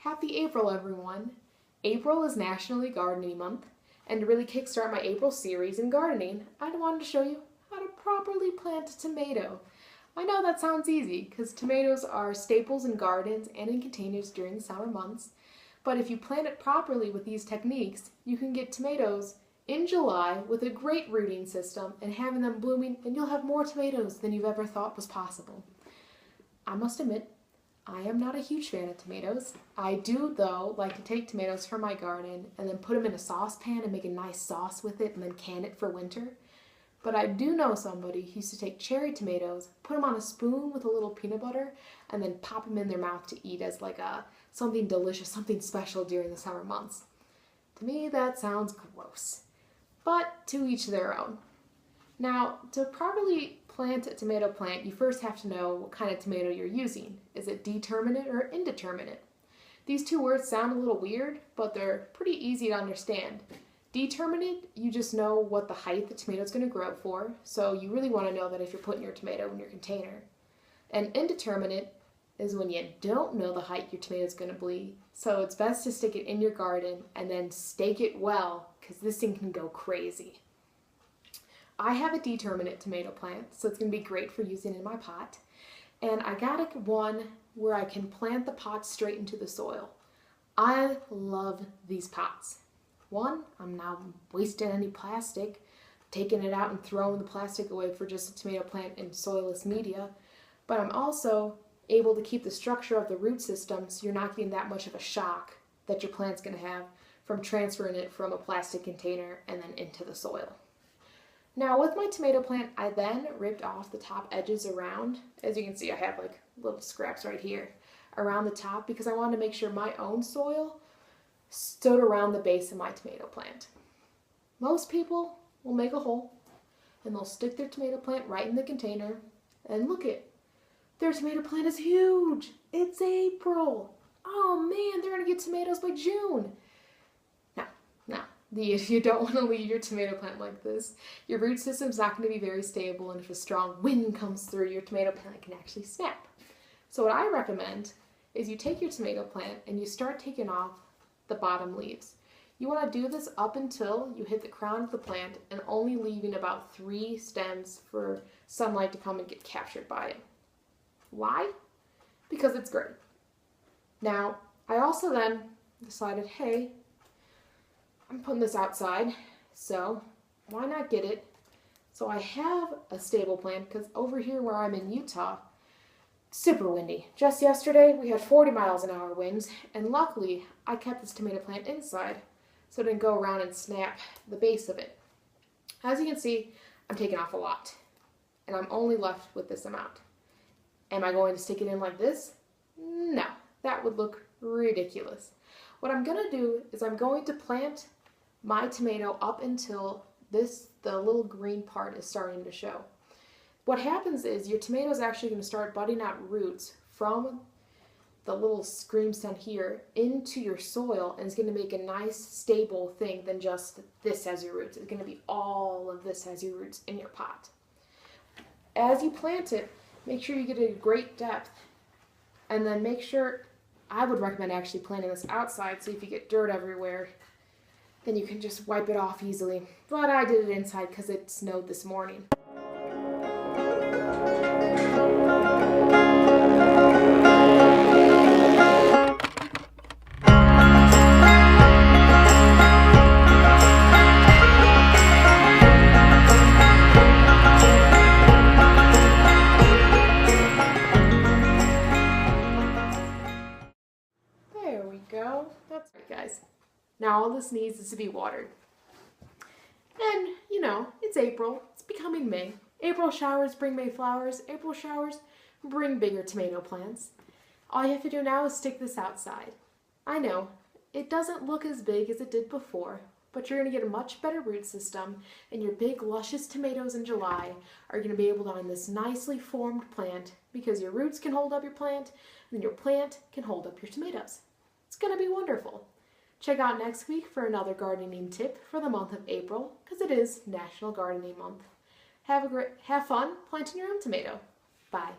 Happy April, everyone! April is National Gardening Month, and to really kickstart my April series in gardening, I wanted to show you how to properly plant a tomato. I know that sounds easy, because tomatoes are staples in gardens and in containers during the summer months, but if you plant it properly with these techniques, you can get tomatoes in July with a great rooting system and having them blooming, and you'll have more tomatoes than you've ever thought was possible. I must admit, I am not a huge fan of tomatoes. I do, though, like to take tomatoes from my garden and then put them in a saucepan and make a nice sauce with it and then can it for winter. But I do know somebody who used to take cherry tomatoes, put them on a spoon with a little peanut butter, and then pop them in their mouth to eat as like something delicious, something special during the summer months. To me, that sounds gross. But to each their own. Now, to properly plant a tomato plant, you first have to know what kind of tomato you're using. Is it determinate or indeterminate? These two words sound a little weird, but they're pretty easy to understand. Determinate, you just know what the height the tomato is going to grow for, so you really want to know that if you're putting your tomato in your container. And indeterminate is when you don't know the height your tomato is going to be, so it's best to stick it in your garden and then stake it well, because this thing can go crazy. I have a determinate tomato plant, so it's going to be great for using in my pot. And I got one where I can plant the pot straight into the soil. I love these pots. One, I'm not wasting any plastic, taking it out and throwing the plastic away for just a tomato plant in soilless media. But I'm also able to keep the structure of the root system so you're not getting that much of a shock that your plant's going to have from transferring it from a plastic container and then into the soil. Now with my tomato plant, I then ripped off the top edges around. As you can see, I have like little scraps right here around the top because I wanted to make sure my own soil stood around the base of my tomato plant. Most people will make a hole and they'll stick their tomato plant right in the container and look it. Their tomato plant is huge. It's April. Oh man, they're gonna get tomatoes by June. If you don't want to leave your tomato plant like this, your root system's not going to be very stable, and if a strong wind comes through, your tomato plant can actually snap. So what I recommend is you take your tomato plant and you start taking off the bottom leaves. You want to do this up until you hit the crown of the plant and only leaving about 3 stems for sunlight to come and get captured by it. Why? Because it's great. Now, I also then decided, hey, I'm putting this outside, so why not get it? So I have a stable plant because over here where I'm in Utah, super windy. Just yesterday we had 40 miles an hour winds, and luckily I kept this tomato plant inside so it didn't go around and snap the base of it. As you can see, I'm taking off a lot, and I'm only left with this amount. Am I going to stick it in like this? No, that would look ridiculous. What I'm going to do is I'm going to plant my tomato up until the little green part is starting to show. What happens is your tomato is actually going to start budding out roots from the little scream stem here into your soil, and it's going to make a nice stable thing than just this as your roots. It's going to be all of this as your roots in your pot. As you plant it, make sure you get a great depth, and then make sure, I would recommend actually planting this outside, so if you get dirt everywhere, then you can just wipe it off easily. But I did it inside because it snowed this morning. There we go. That's right, guys. Now all this needs is to be watered. And, you know, it's April. It's becoming May. April showers bring May flowers. April showers bring bigger tomato plants. All you have to do now is stick this outside. I know, it doesn't look as big as it did before, but you're going to get a much better root system, and your big luscious tomatoes in July are going to be able to on this nicely formed plant because your roots can hold up your plant, and your plant can hold up your tomatoes. It's going to be wonderful. Check out next week for another gardening tip for the month of April, because it is National Gardening Month. Have fun planting your own tomato. Bye.